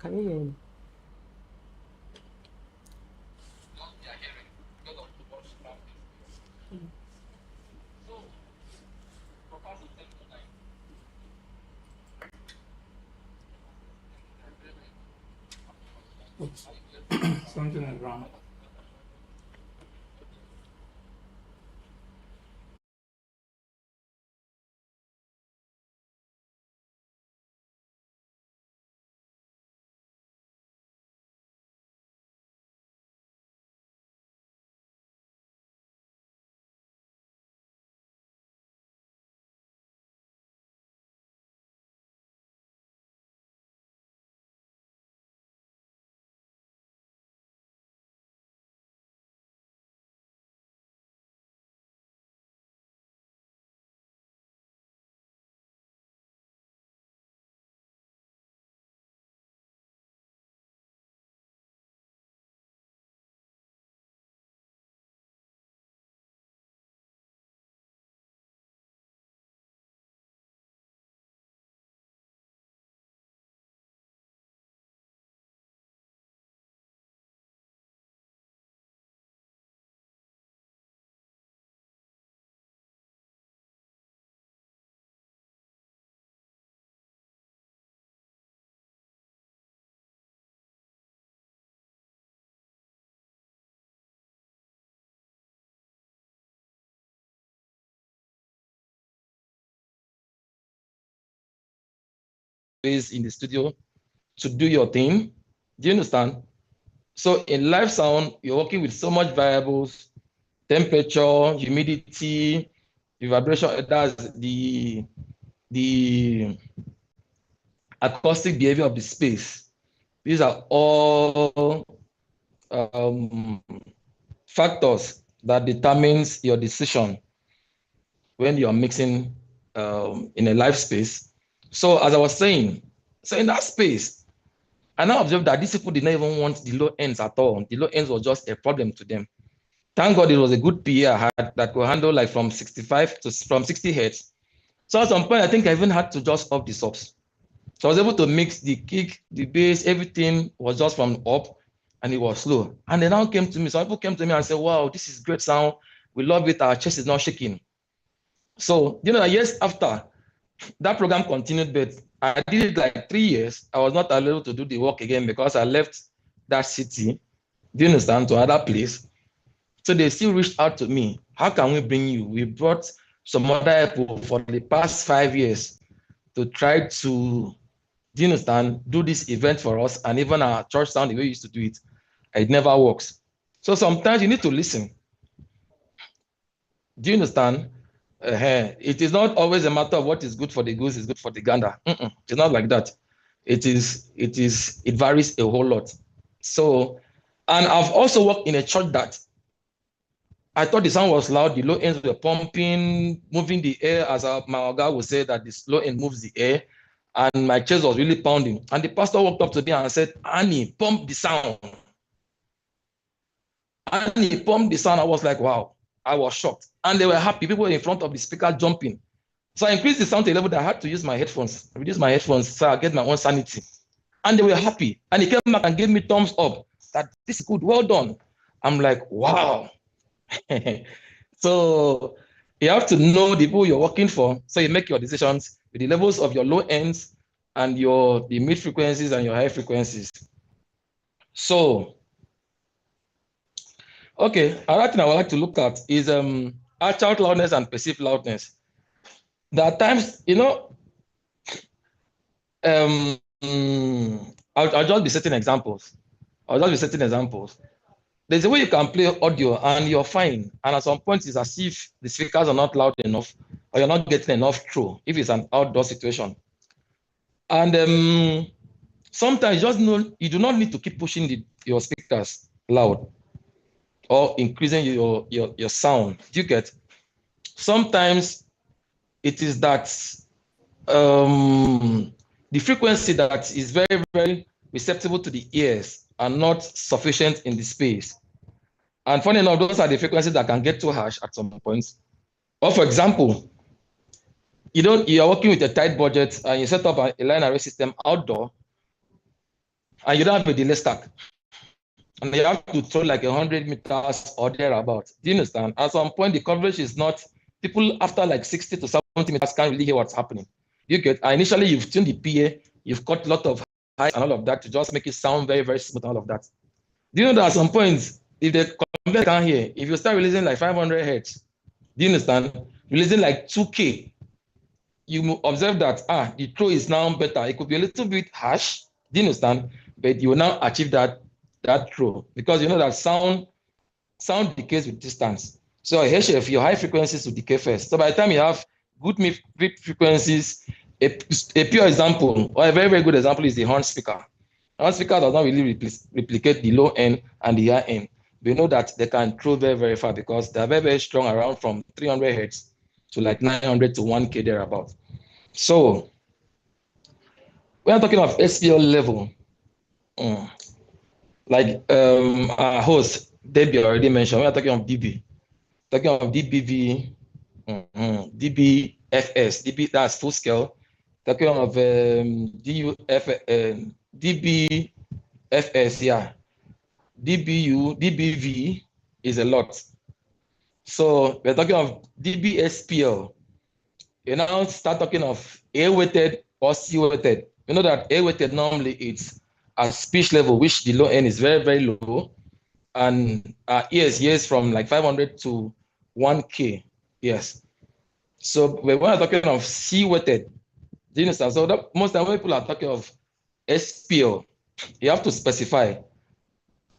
Can you hear me? Oops. Something is wrong. In the studio to do your thing. Do you understand? So in live sound, you're working with so much variables, temperature, humidity, the vibration, that's the acoustic behavior of the space. These are all factors that determines your decision when you're mixing in a live space. So as I was saying, so in that space, I now observed that these people did not even want the low ends at all. The low ends was just a problem to them. Thank God it was a good PA I had that could handle like from 65 to from 60 hertz. So at some point, I think I even had to just up the subs. So I was able to mix the kick, the bass, everything was just from up and it was slow. And they now came to me. Some people came to me and said, wow, this is great sound. We love it. Our chest is not shaking. So, years after, that program continued, but I did it like 3 years. I was not able to do the work again because I left that city, do you understand, to another place. So they still reached out to me. How can we bring you? We brought some other people for the past 5 years to try to, do you understand, do this event for us. And even our church sound, the way we used to do it, it never works. So sometimes you need to listen. Do you understand? It is not always a matter of what is good for the goose is good for the gander. It's not like that. It varies a whole lot. So, and I've also worked in a church that I thought the sound was loud, the low ends were pumping, moving the air, as my oga would say that the low end moves the air, and my chest was really pounding. And the pastor walked up to me and said, Annie, pump the sound. Annie, pump the sound. I was like, wow, I was shocked. And they were happy. People were in front of the speaker jumping. So I increased the sound to a level that I had to use my headphones, reduce my headphones so I get my own sanity. And they were happy. And he came back and gave me thumbs up that this is good, well done. I'm like, wow. So you have to know the people you're working for. So you make your decisions with the levels of your low ends and the mid frequencies and your high frequencies. So, okay, another thing I would like to look at is actual loudness and perceived loudness. There are times, I'll just be setting examples. There's a way you can play audio and you're fine. And at some point, it's as if the speakers are not loud enough or you're not getting enough through if it's an outdoor situation. And sometimes you do not need to keep pushing your speakers loud or increasing your sound. Do you get? Sometimes it is that the frequency that is very, very receptible to the ears are not sufficient in the space. And funny enough, those are the frequencies that can get too harsh at some points. Or for example, you're working with a tight budget and you set up a line array system outdoor, and you don't have a delay stack, and you have to throw like 100 meters or thereabouts. Do you understand? At some point, the coverage is not, people after like 60 to 70 meters can't really hear what's happening. You get, initially you've tuned the PA, you've cut a lot of highs and all of that to just make it sound very, very smooth and all of that. Do you know that at some points, if the conveyor can't hear, if you start releasing like 500 hertz, do you understand? Releasing like 2K, you observe that the throw is now better. It could be a little bit harsh, do you understand? But you will now achieve that throw because you know that sound decays with distance. So HF, your high frequencies will decay first. So by the time you have good mid frequencies, a pure example or a very, very good example is the horn speaker. Horn speaker does not really replicate the low end and the high end. We know that they can throw very, very far because they're very, very strong, around from 300 hertz to like 900 to 1K thereabout. So when I'm talking of SPL level, like our host Debby already mentioned, we are talking of DB, talking of DBV, DBFS, DB, that's full scale. Talking of DBFS, yeah, DBU, DBV is a lot. So we're talking of DBSPL. You now start talking of A-weighted or C-weighted. You know that A-weighted normally it's at speech level, which the low end is very, very low. And yes, from like 500 to 1K, yes. So when we're talking of C-weighted, do you understand? So that most of the people are talking of SPL. You have to specify.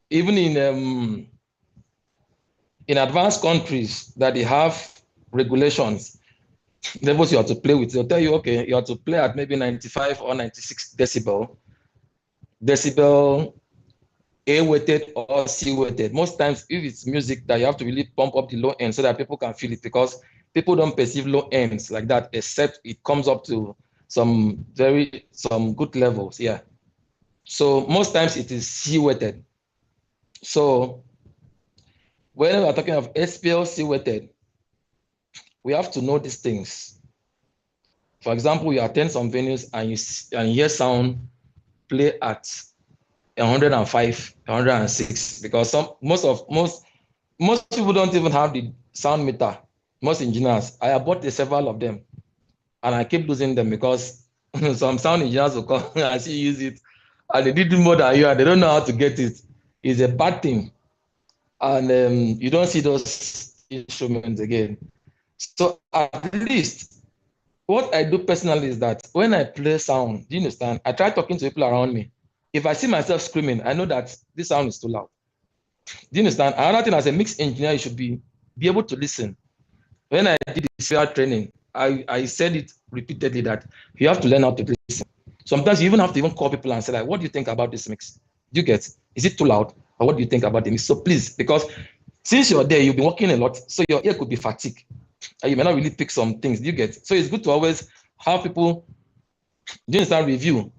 Even in advanced countries that they have regulations, levels you have to play with, they'll tell you, okay, you have to play at maybe 95 or 96 decibel A-weighted or C-weighted. Most times, if it's music, that you have to really pump up the low end so that people can feel it, because people don't perceive low ends like that, except it comes up to some good levels. Yeah. So most times it is C-weighted. So when we're talking of SPL C-weighted, we have to know these things. For example, you attend some venues and you hear sound play at 105, 106, because most people don't even have the sound meter. Most engineers, I have bought several of them, and I keep losing them because some sound engineers will come and see use it, and they did more than you, and they don't know how to get it. It's a bad thing, and you don't see those instruments again. So at least, what I do personally is that when I play sound, do you understand? I try talking to people around me. If I see myself screaming, I know that this sound is too loud. Do you understand? Another thing, as a mix engineer, you should be able to listen. When I did the fair training, I said it repeatedly that you have to learn how to listen. Sometimes you even have to call people and say, like, what do you think about this mix? Do you get? Is it too loud? Or what do you think about the mix? So please, because since you're there, you'll be working a lot, so your ear could be fatigued. And you may not really pick some things. Do you get? So it's good to always have people, do you understand, review,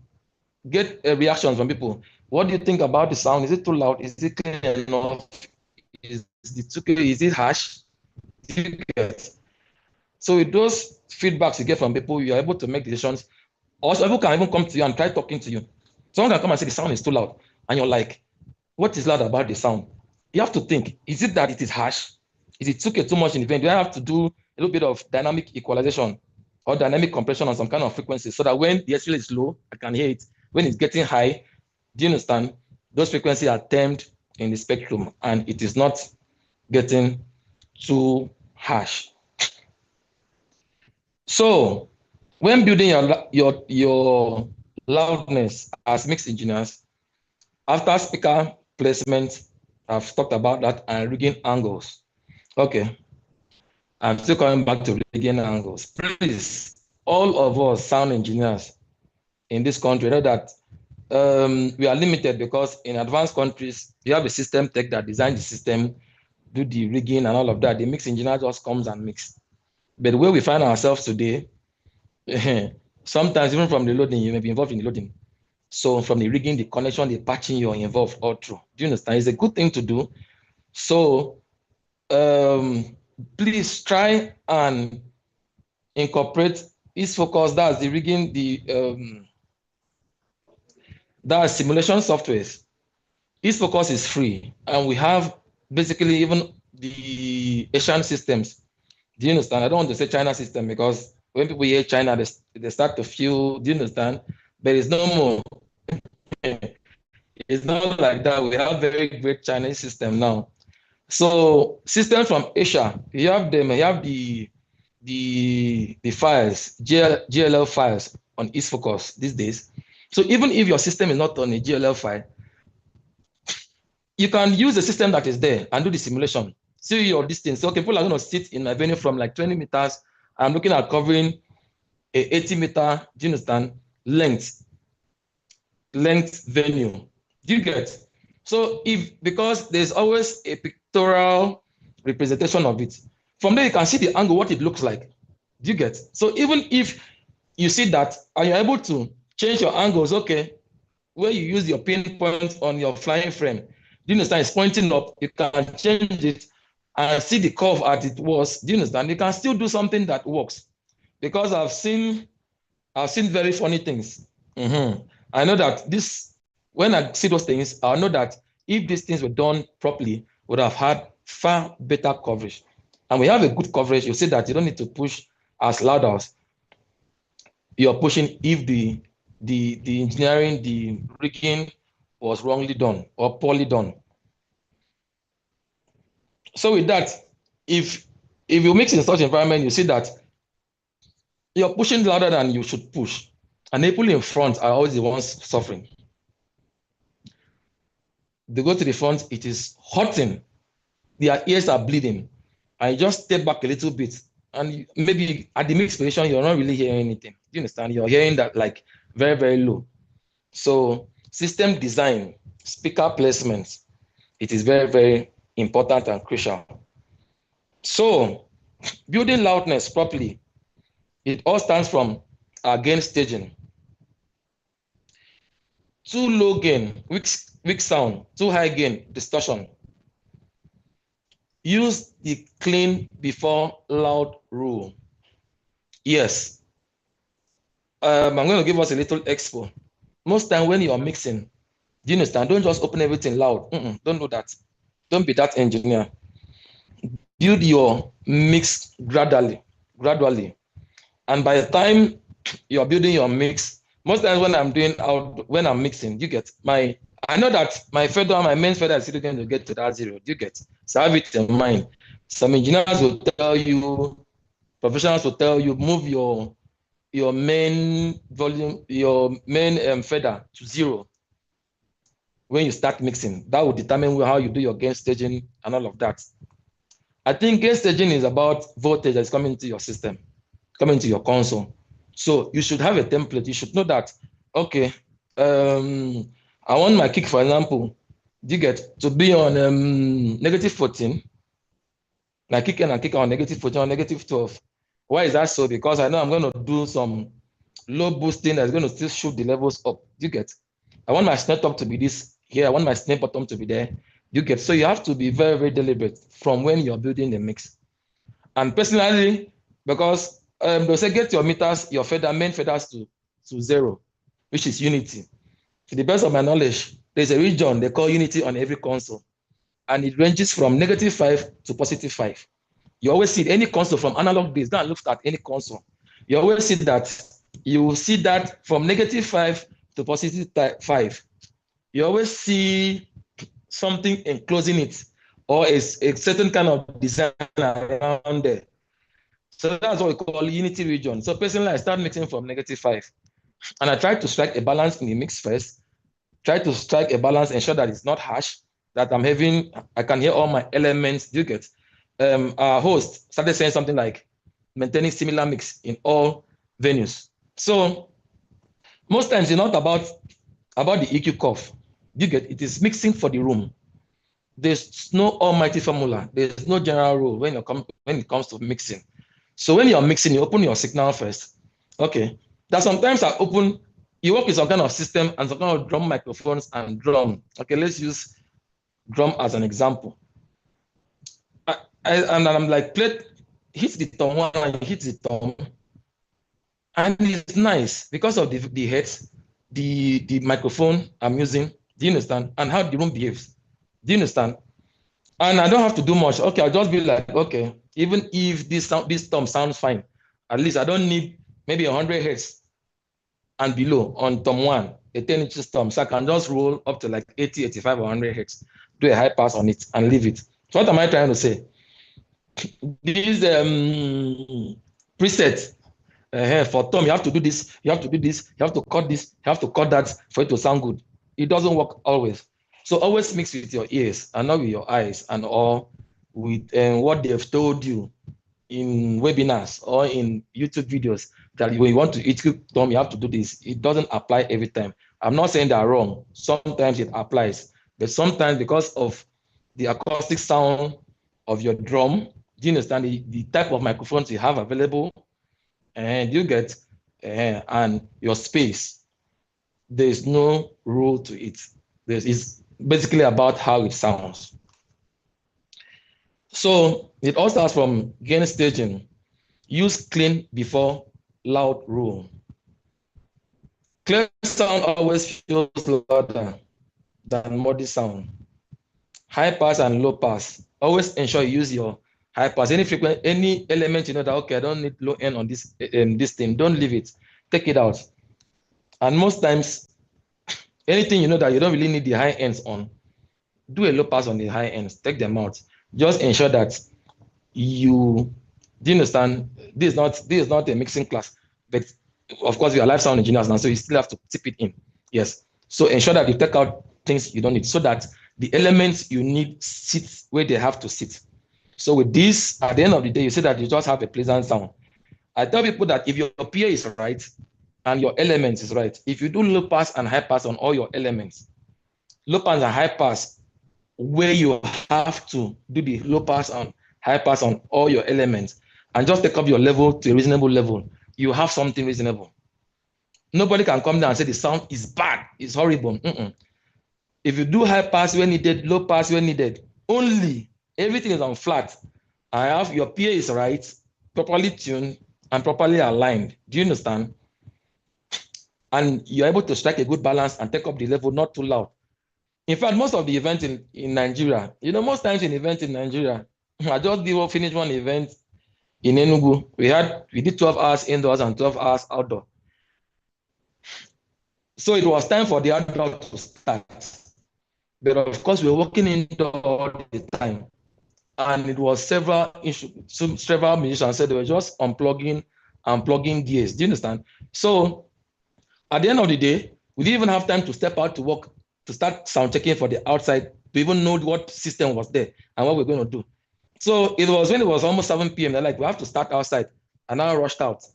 get reactions from people. What do you think about the sound? Is it too loud? Is it clear enough? Is it harsh? Do you get? So with those feedbacks you get from people, you are able to make decisions. Also, people can even come to you and try talking to you. Someone can come and say the sound is too loud, and you're like, what is loud about the sound? You have to think, is it that it is harsh? Is it too much in the event? Do I have to do a little bit of dynamic equalization or dynamic compression on some kind of frequency so that when the SPL is low, I can hear it. When it's getting high, do you understand? Those frequencies are termed in the spectrum and it is not getting too harsh. So when building your loudness as mix engineers, after speaker placement, I've talked about that, and rigging angles. Okay, I'm still coming back to rigging angles. Please, all of us sound engineers in this country know that we are limited because in advanced countries, you have a system tech that designs the system, do the rigging and all of that. The mix engineer just comes and mix. But where we find ourselves today, sometimes even from the loading, you may be involved in the loading. So from the rigging, the connection, the patching, you're involved all through. Do you understand? It's a good thing to do. So please try and incorporate this focus. That's the rigging, the That simulation softwares. East Focus is free, and we have basically even the Asian systems. Do you understand? I don't want to say China system because when people hear China, they start to feel, do you understand? But it's no more. It's not like that. We have very great Chinese system now. So systems from Asia, you have them, you have the files, GLL files on East Focus these days. So even if your system is not on a GLL file, you can use the system that is there and do the simulation. See your distance. So, okay, people are going to sit in a venue from like 20 meters. I'm looking at covering a 80-meter, do you understand, length venue. Do you get? So because there's always a pictorial representation of it. From there, you can see the angle, what it looks like. Do you get? So even if you see that and you're able to change your angles, okay, where you use your pinpoint on your flying frame, do you understand? It's pointing up. You can change it and see the curve as it was. Do you understand? You can still do something that works. Because I've seen very funny things. I know that when I see those things, I know that if these things were done properly, would have had far better coverage. And we have a good coverage. You see that you don't need to push as loud as you're pushing if the engineering, the rigging was wrongly done or poorly done. So with that, if you mix in such environment, you see that you're pushing louder than you should push. And the people in front are always the ones suffering. They go to the front, it is hurting. Their ears are bleeding. And you just step back a little bit. And maybe at the mix position, you're not really hearing anything. Do you understand? You're hearing that like very, very low. So system design, speaker placement, it is very, very important and crucial. So building loudness properly, it all stands from gain staging. Too low gain, weak sound, too high gain, distortion. Use the clean before loud rule. Yes. I'm going to give us a little expo. Most time when you are mixing, do you understand? Don't just open everything loud. Don't do that. Don't be that engineer. Build your mix gradually. And by the time you're building your mix, most times when I'm mixing, you get I know that my main fader is still going to get to that 0. You get? So have it in mind. Some engineers will tell you, professionals will tell you, move your main volume, your main fader to 0 when you start mixing. That will determine how you do your gain staging and all of that. I think gain staging is about voltage that's coming into your system, coming to your console. So you should have a template. You should know that, okay, I want my kick, for example, you get to be on -14. My kick in and kick on -14 or -12. Why is that so? Because I know I'm going to do some low boosting that's going to still shoot the levels up. You get? I want my snare top to be this here. I want my snare bottom to be there. You get? So you have to be very, very deliberate from when you're building the mix. And personally, because they'll say get your meters, your main faders to 0, which is unity. To the best of my knowledge, there's a region they call unity on every console. And it ranges from -5 to +5. You always see any console from analog days. Go and look at any console. You always see that. You will see that from -5 to +5. You always see something enclosing it or a certain kind of design around there. So that's what we call unity region. So personally, I start mixing from -5. And I try to strike a balance in the mix first. Try to strike a balance, ensure that it's not harsh, that I can hear all my elements. Do you get? Our host started saying something like maintaining similar mix in all venues. So most times it's not about the EQ curve. You get? It is mixing for the room. There's no almighty formula. There's no general rule when it comes to mixing. So when you're mixing, you open your signal first. Okay. That sometimes you work with some kind of system and some kind of drum microphones and drum. Okay, let's use drum as an example. And I'm like, hit the tom one and hit the tom. And it's nice because of the heads. the microphone I'm using. Do you understand? And how the room behaves. Do you understand? And I don't have to do much. Okay, I'll just be like, okay, even if this tom sounds fine, at least I don't need maybe 100 hertz and below on tom 1, a 10 inches tom. So I can just roll up to like 80, 85, or 100 hertz, do a high pass on it and leave it. So what am I trying to say? These presets for tom, you have to do this, you have to do this, you have to cut this, you have to cut that for it to sound good. It doesn't work always. So always mix with your ears and not with your eyes and all with what they've told you in webinars or in YouTube videos that when you want to EQ tom, you have to do this. It doesn't apply every time. I'm not saying they're wrong. Sometimes it applies, but sometimes because of the acoustic sound of your drum, do you understand the type of microphones you have available, and you get and your space, there is no rule to it. It's basically about how it sounds. So it all starts from gain staging. Use clean before loud rule. Clear sound always feels louder than muddy sound. High pass and low pass. Always ensure you use your high pass. Any element you know that, okay, I don't need low end on this thing, don't leave it. Take it out. And most times, anything you know that you don't really need the high ends on, do a low pass on the high ends. Take them out. Just ensure that you do you understand? This is not a mixing class, but of course we are live sound engineers now, so you still have to tip it in. Yes. So ensure that you take out things you don't need, so that the elements you need sit where they have to sit. So with this, at the end of the day, you see that you just have a pleasant sound. I tell people that if your PA is right and your elements is right, if you do low pass and high pass on all your elements, low pass and high pass, where you have to do the low pass and high pass on all your elements, and just take up your level to a reasonable level, you have something reasonable. Nobody can come down and say the sound is bad, it's horrible. If you do high pass when needed, low pass when needed, only everything is on flat, I have your PA is right, properly tuned, and properly aligned. Do you understand? And you're able to strike a good balance and take up the level, not too loud. In fact, most of the events in Nigeria, most times in events in Nigeria, I just finished one event in Enugu. We did 12 hours indoors and 12 hours outdoor. So it was time for the outdoor to start. But of course, we were working indoor all the time. And it was several musicians said they were just unplugging and plugging gears. Do you understand? So at the end of the day, we didn't even have time to step out to work, to start sound checking for the outside, to even know what system was there and what we're going to do. So it was when it was almost 7 p.m. They're like, we have to start outside. And I rushed out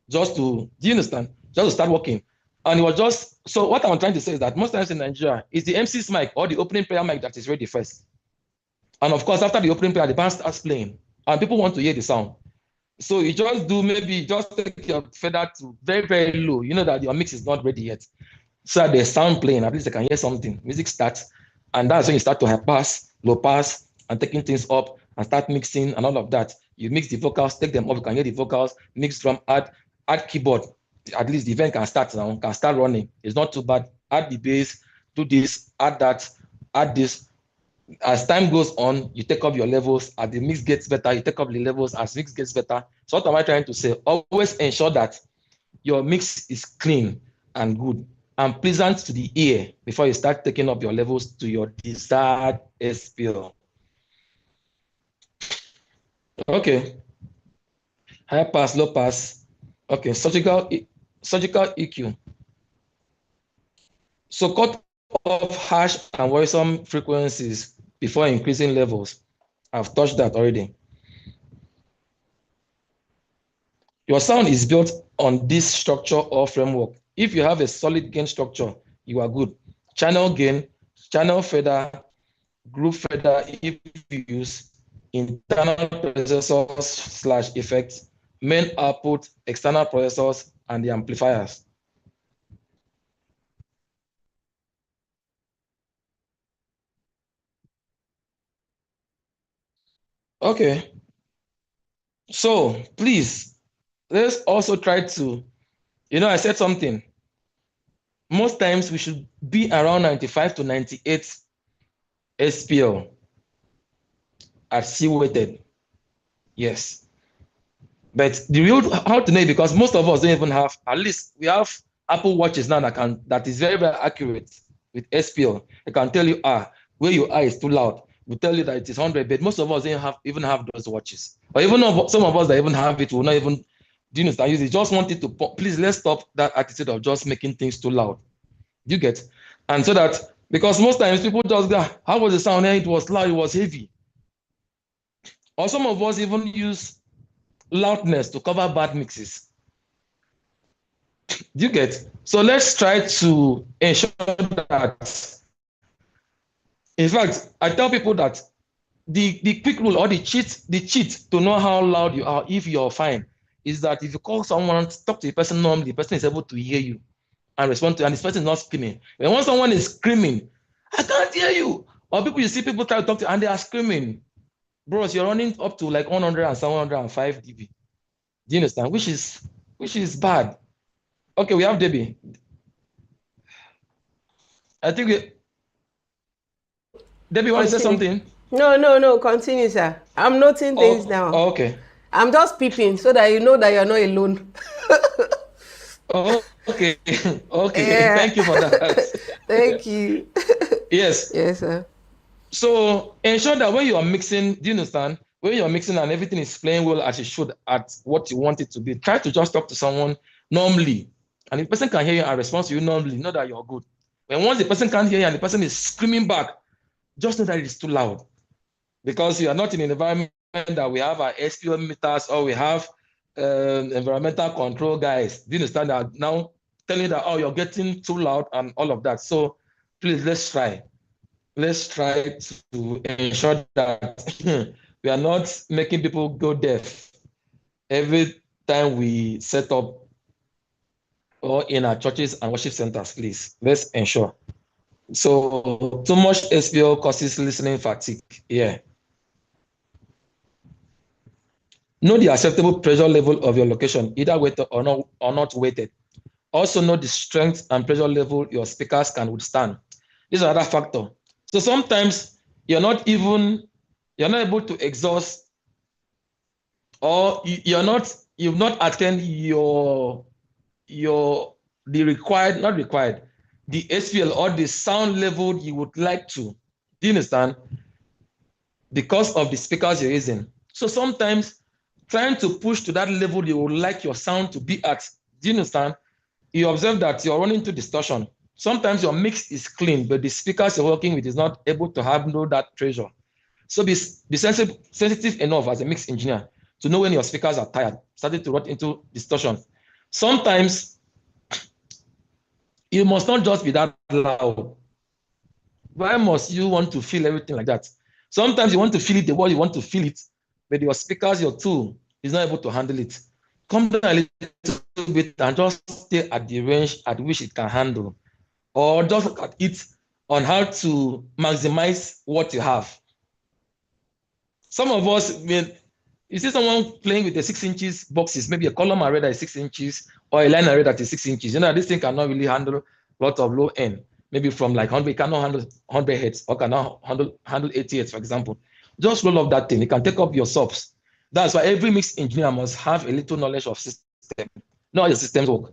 just to, do you understand? Just to start working. And it was just, so what I'm trying to say is that most times in Nigeria, it's the MC's mic or the opening prayer mic that is ready first. And of course, after the opening prayer, the band starts playing and people want to hear the sound. So you just take your feather to very, very low. You know that your mix is not ready yet. So that the sound playing, at least they can hear something. Music starts. And that's when you start to high pass, low pass, and taking things up and start mixing and all of that. You mix the vocals, take them up, you can hear the vocals, mix drum, add keyboard. At least the event can start now, can start running. It's not too bad. Add the bass, do this, add that, add this. As time goes on, you take up your levels. As the mix gets better, you take up the levels. As mix gets better. So what am I trying to say? Always ensure that your mix is clean and good and pleasant to the ear before you start taking up your levels to your desired SPL. Okay. High pass, low pass. Okay, surgical EQ. So cut off harsh and worrisome frequencies before increasing levels. I've touched that already. Your sound is built on this structure or framework. If you have a solid gain structure, you are good. Channel gain, channel fader, group fader if you use, internal processors / effects, main output, external processors, and the amplifiers. Okay. So please, let's also try to, I said something. most times we should be around 95 to 98 SPL at C weighted. Yes. But the real how to know it, because most of us don't even have, at least we have Apple Watches now that is very, very accurate with SPL. It can tell you, where your eye is too loud. We tell you that it is 100, but most of us don't even have those watches. Or even some of us that even have it will not even, do you understand? You just want it to, please, let's stop that attitude of just making things too loud. You get? And so that, because most times people just go, how was the sound? It was loud, it was heavy. Or some of us even use loudness to cover bad mixes. Do you get? So let's try to ensure that. In fact, I tell people that the quick rule or the cheat to know how loud you are if you're fine is that if you call someone, talk to the person normally, the person is able to hear you and respond to you, and this person is not screaming. When someone is screaming, I can't hear you. Or people, you see people try to talk to you and they are screaming. Bros, you're running up to like 100 and 705 dB. Do you understand? Which is bad. Okay, we have Debby. I think Debby, want to say something? No, continue, sir. I'm noting things down. Okay. I'm just peeping so that you know that you're not alone. Okay. Okay. Yeah. Thank you for that. Thank you. Yes. Yes, sir. So ensure that when you are mixing, do you understand? When you are mixing and everything is playing well as it should at what you want it to be, try to just talk to someone normally. And if the person can hear you and respond to you normally, know that you're good. But once the person can't hear you and the person is screaming back, just know that it is too loud. Because you are not in an environment that we have our SPM meters or we have environmental control guys. Do you understand that? Now telling you that, you're getting too loud and all of that. So please, let's try to ensure that we are not making people go deaf every time we set up or in our churches and worship centers. Please, let's ensure. So too much SPL causes listening fatigue. Yeah. Know the acceptable pressure level of your location, either weighted or not weighted. Also know the strength and pressure level your speakers can withstand. This is another factor. So sometimes you're not able to exhaust, or you've not attained the SPL or the sound level you would like to. Do you understand? Because of the speakers you're using. So sometimes trying to push to that level you would like your sound to be at. Do you understand? You observe that you're running into distortion. Sometimes your mix is clean, but the speakers you're working with is not able to handle that pressure. So be sensitive enough as a mix engineer to know when your speakers are tired, starting to run into distortion. Sometimes you must not just be that loud. Why must you want to feel everything like that? Sometimes you want to feel it the way you want to feel it, but your speakers, your tool, is not able to handle it. Come down a little bit and just stay at the range at which it can handle, or just look at it on how to maximize what you have. Some of us, you see someone playing with the 6 inches boxes, maybe a column array that is 6 inches or a line array that is 6 inches. You know, this thing cannot really handle a lot of low end. Maybe from like 100, it cannot handle 100 hertz or cannot handle 80 hertz, for example. Just roll up that thing. It can take up your subs. That's why every mix engineer must have a little knowledge of system, not your systems work.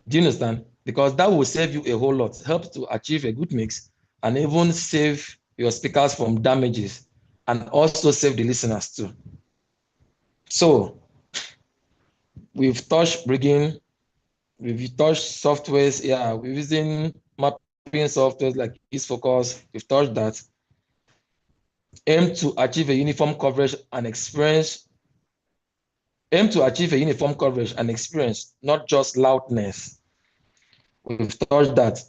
Do you understand? Because that will save you a whole lot, help to achieve a good mix, and even save your speakers from damages, and also save the listeners too. So we've touched rigging, we've touched softwares. Yeah, we're using mapping softwares like EaseFocus. We've touched that. Aim to achieve a uniform coverage and experience. Aim to achieve a uniform coverage and experience, not just loudness. We've touched that,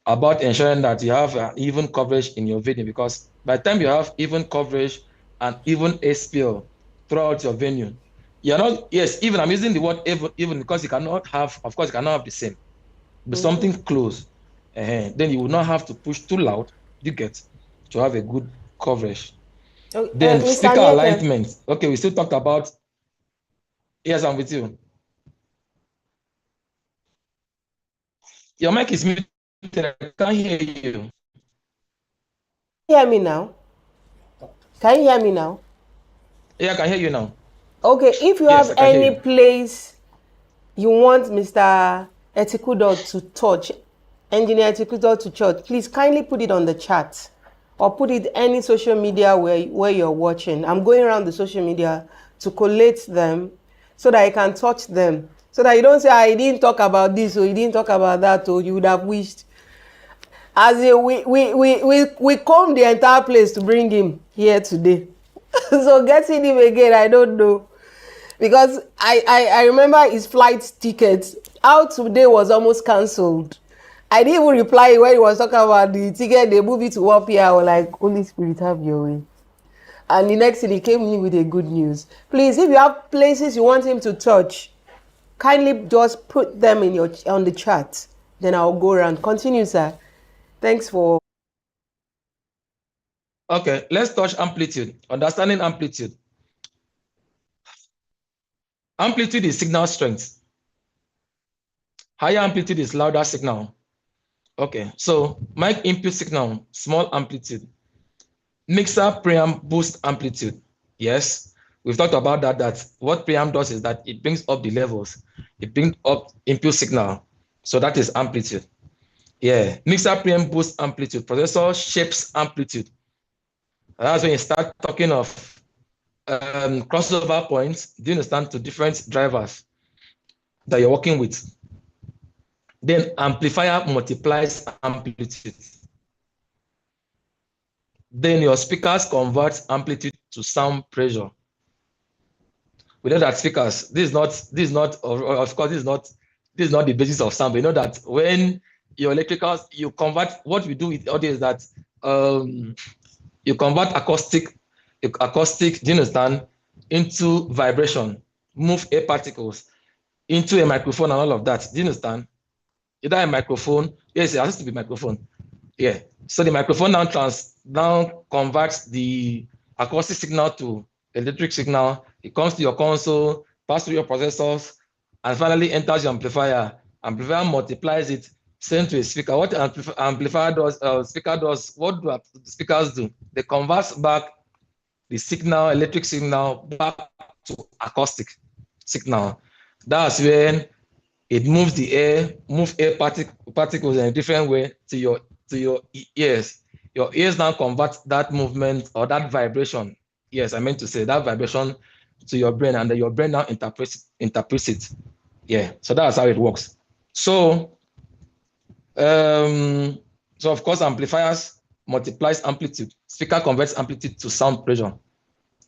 about ensuring that you have an even coverage in your venue, because by the time you have even coverage and even SPL throughout your venue, you're not, yes, even I'm using the word even because you cannot have, of course, you cannot have the same, but something close. Then you will not have to push too loud, you get, to have a good coverage. Then speaker alignment. Okay, we still talked about, yes, I'm with you. Your mic is muted. I can't hear you. Hear me now? Can you hear me now? Yeah, I can hear you now. Okay, if you Yes, have I can hear any you. place you want Mr. Etikudo to touch, Engineer Etikudo to touch, please kindly put it on the chat or put it any social media where you're watching. I'm going around the social media to collate them so that I can touch them. So that you don't say, I didn't talk about this or you didn't talk about that or you would have wished. As in, we combed the entire place to bring him here today. So getting him again, I don't know. Because I remember his flight ticket out today was almost cancelled. I didn't even reply when he was talking about the ticket, they moved it to 1 p.m. I was like, Holy Spirit, have your way. And the next thing, he came in with a good news. Please, if you have places you want him to touch, kindly just put them on the chat. Then I'll go around. Continue, sir. Thanks for. Okay, let's touch amplitude. Understanding amplitude. Amplitude is signal strength. Higher amplitude is louder signal. Okay, so mic input signal, small amplitude. Mixer preamp boost amplitude. Yes, we've talked about that. That what preamp does is that it brings up the levels. It brings up input signal. So that is amplitude. Yeah, mixer preamp boost amplitude. Processor shapes amplitude. That's when you start talking of crossover points. Do you understand, to different drivers that you're working with? Then amplifier multiplies amplitude. Then your speakers convert amplitude to sound pressure. We know that speakers, this is not, of course, this is not the basis of sound. We know that when your electricals, you convert, what we do with audio is that you convert acoustic, do you understand, into vibration, move air particles into a microphone and all of that. Do you understand? Either a microphone, yes, it has to be microphone. Yeah. So the microphone now converts the acoustic signal to electric signal. It comes to your console, passes through your processors, and finally enters your amplifier. Amplifier multiplies it, sent to a speaker. What amplifier does, speaker does, what do speakers do? They convert back the signal, electric signal, back to acoustic signal. That's when it moves the air, particles in a different way to your ears. Your ears now convert that movement or that vibration. Yes, I meant to say that vibration to your brain, and then your brain now interprets it. Yeah, so that's how it works. So, so of course, amplifiers multiplies amplitude. Speaker converts amplitude to sound pressure.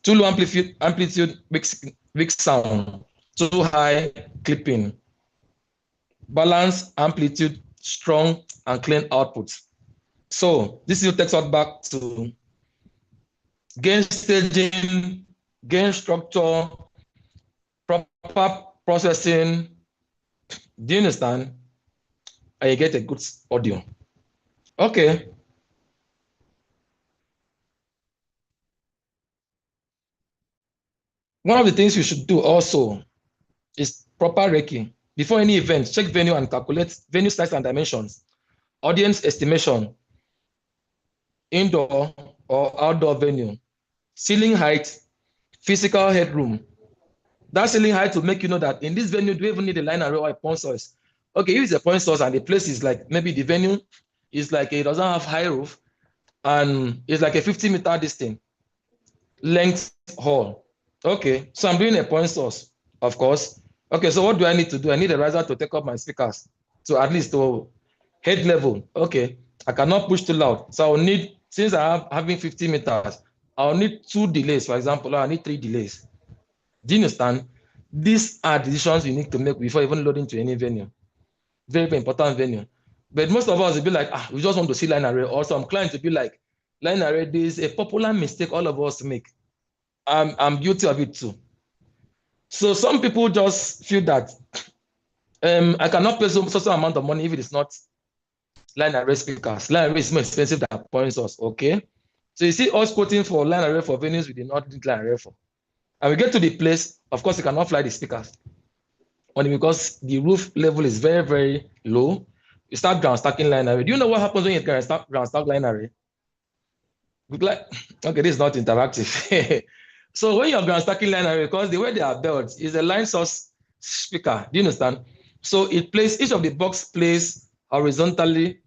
Too low amplitude weak sound. Too high clipping. Balance, amplitude, strong, and clean output. So this takes us back to gain staging, gain structure, proper processing. Do you understand? And you get a good audio. Okay. One of the things you should do also is proper raking. Before any event, check venue and calculate venue size and dimensions, audience estimation, indoor or outdoor venue, ceiling height, physical headroom. That ceiling height will make you know that in this venue, do we even need a line array or a point source? Okay, if it's a point source and the place is like, maybe the venue is like, it doesn't have high roof and it's like a 50-meter distance length hall. Okay, so I'm doing a point source, of course. Okay, so what do I need to do? I need a riser to take up my speakers to at least to head level. Okay, I cannot push too loud. So I'll need, since I have having 50 meters, I'll need 2 delays, for example, or I need 3 delays. Do you understand? These are decisions you need to make before even loading to any venue. Very, very important venue. But most of us will be like, we just want to see line array. Or some clients will be like, line array, this is a popular mistake all of us make. I'm guilty of it too. So some people just feel that I cannot pay some certain amount of money if it is not line array speakers. Line array is more expensive than point source. Okay. So you see us quoting for line array for venues we did not need line array for. And we get to the place, of course, you cannot fly the speakers. Only because the roof level is very, very low. You start ground stacking line array. Do you know what happens when you ground stack line array? Like, okay, this is not interactive. So when you're ground stacking line array, because the way they are built is a line source speaker. Do you understand? So it plays, each of the box plays horizontally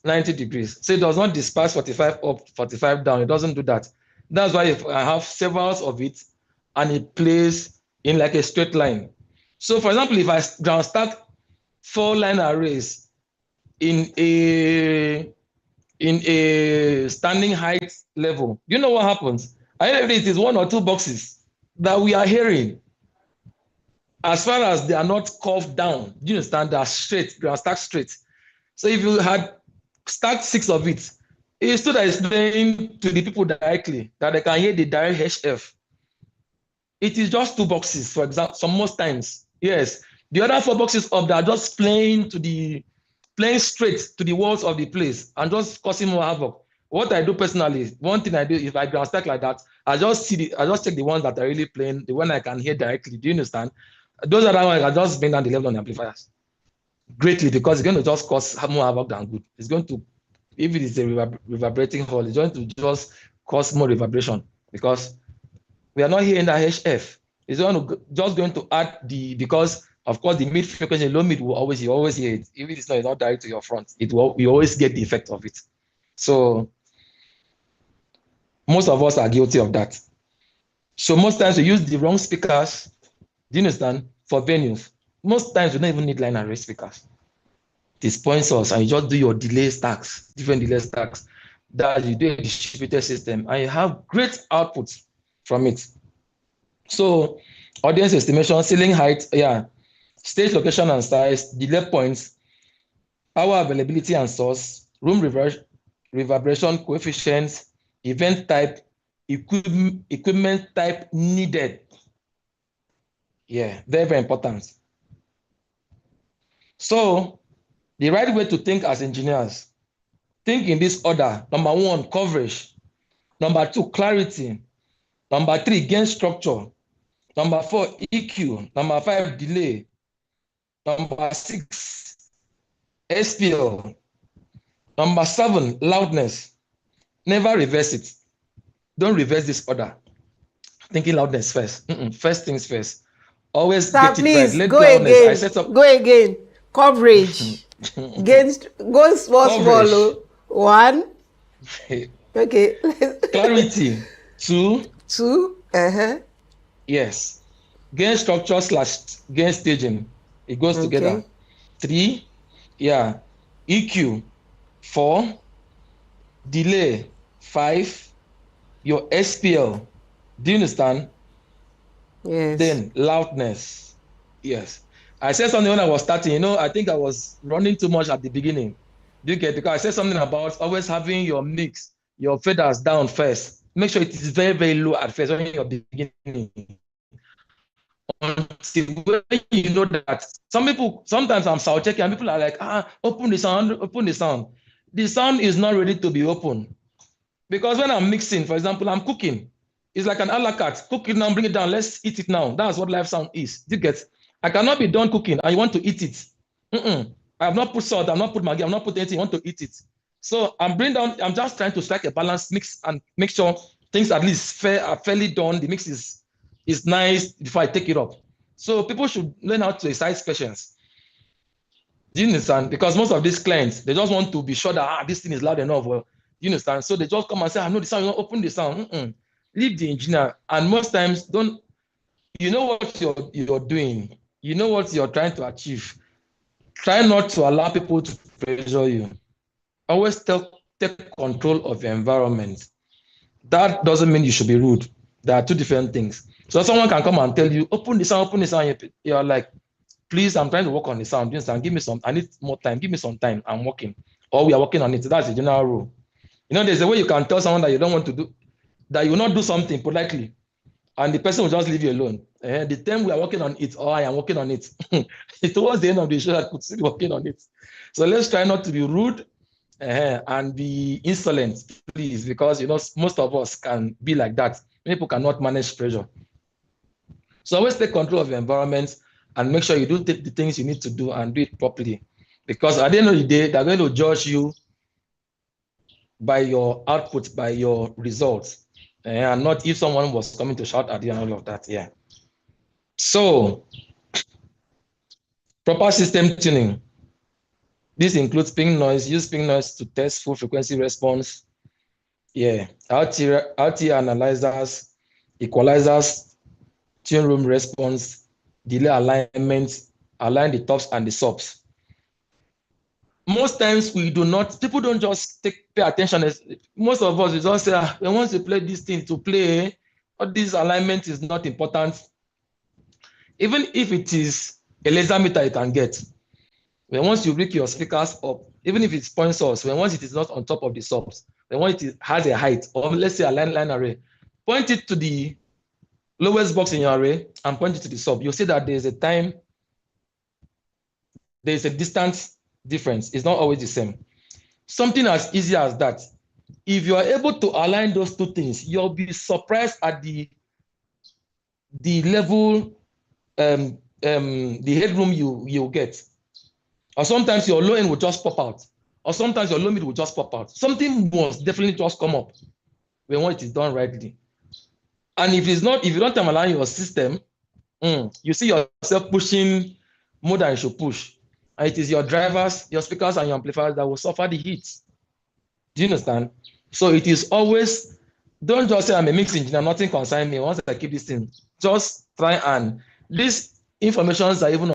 90 degrees. So it does not disperse 45 up, 45 down. It doesn't do that. That's why if I have several of it and it plays in like a straight line. So for example, if I ground stack 4 line arrays in a standing height level, you know what happens? I know it is 1 or 2 boxes that we are hearing. As far as they are not curved down, you understand, they are straight, ground stacked straight. So if you had stacked 6 of it, it's still that it's playing to the people directly, that they can hear the direct HF. It is just 2 boxes, for example, some most times. Yes. The other 4 boxes up, they are just playing straight to the walls of the place and just causing more havoc. What I do personally, one thing I do, if I ground stack like that, I just check the ones that are really playing, the one I can hear directly. Do you understand? Those are the ones I just bring down the level on the amplifiers greatly, because it's going to just cause more havoc than good. It's going to, if it is a reverberating hall, it's going to just cause more reverberation, because we are not hearing that HF. It's just going to add because of course the mid frequency, low mid will always, you always hear it. If it's not direct to your front, you always get the effect of it. So most of us are guilty of that. So most times we use the wrong speakers, do you understand, for venues. Most times we don't even need line array speakers. This point source, and you just do your delay stacks, different delay stacks, that you do a distributed system, and you have great output from it. So audience estimation, ceiling height, yeah, stage location and size, delay points, power availability and source, room reverberation coefficients, event type, equipment type needed. Yeah, very, very important. So the right way to think as engineers, think in this order. Number 1, coverage. Number 2, clarity. Number 3, gain structure. Number 4, EQ. Number 5, delay. Number 6, SPL. Number 7, loudness. Never reverse it. Don't reverse this order. Thinking loudness first. First things first. Always Sir, get it right. please Let go loudness. again. I set up Go again. Coverage. Go small. 1. Okay. Clarity. 2. 2. Yes. Gain structure / gain staging. It goes together. 3. Yeah. EQ. 4. Delay. 5. Your SPL. Do you understand? Yes. Then loudness. Yes. I said something when I was starting. I think I was running too much at the beginning. Do you get? Because I said something about always having your mix, your faders down first. Make sure it is very, very low at first when you're beginning. Until when you know that sometimes I'm sound checking and people are like, open the sound, open the sound. The sound is not ready to be open. Because when I'm mixing, for example, I'm cooking. It's like an a la carte. Cook it now, bring it down, let's eat it now. That's what live sound is. Do you get? I cannot be done cooking and you want to eat it. I have not put salt, I've not put maggi, I've not put anything, I want to eat it. So I'm just trying to strike a balance, mix and make sure things at least are fairly done. The mix is nice before I take it up. So people should learn how to exercise patience. Do you understand? Because most of these clients, they just want to be sure that this thing is loud enough. Well, you understand? So they just come and say, I know the sound, you don't open the sound. Leave the engineer. And most times, you know what you're doing. You know what you're trying to achieve. Try not to allow people to pressure you. Always take control of your environment. That doesn't mean you should be rude. There are 2 different things. So someone can come and tell you, open the sound. You're like, please, I'm trying to work on the sound. Give me I need more time. Give me some time. I'm working. Or we are working on it. That's the general rule. There's a way you can tell someone that you don't want to do, that you will not do something politely, and the person will just leave you alone. The time we are working on it, or I am working on it, it's towards the end of the show I could still be working on it. So let's try not to be rude and be insolent, please, because most of us can be like that. People cannot manage pressure. So always take control of your environment and make sure you do the things you need to do and do it properly. Because at the end of the day, they're going to judge you by your output, by your results, and not if someone was coming to shout at you and all of that. Yeah. So, proper system tuning. This includes ping noise. Use ping noise to test full frequency response. Yeah. RT analyzers, equalizers, tune room response, delay alignment, align the tops and the subs. Most times people don't just pay attention. Most of us, we just say, we want to play this thing to play, but this alignment is not important. Even if it is a laser meter you can get, when once you rig your speakers up, even if it's point source, when once it is not on top of the subs, when once it has a height, or let's say a line array, point it to the lowest box in your array and point it to the sub. You'll see that there's a distance difference. It's not always the same. Something as easy as that. If you are able to align those two things, you'll be surprised at the level, the headroom you get. Or sometimes your low end will just pop out. Or sometimes your low mid will just pop out. Something must definitely just come up when it is done rightly. And if you don't align your system, you see yourself pushing more than you should push. And it is your drivers, your speakers, and your amplifiers that will suffer the heat. Do you understand? So it is always, don't just say I'm a mix engineer, nothing concerns me. Once I keep this thing, just try and these informations are even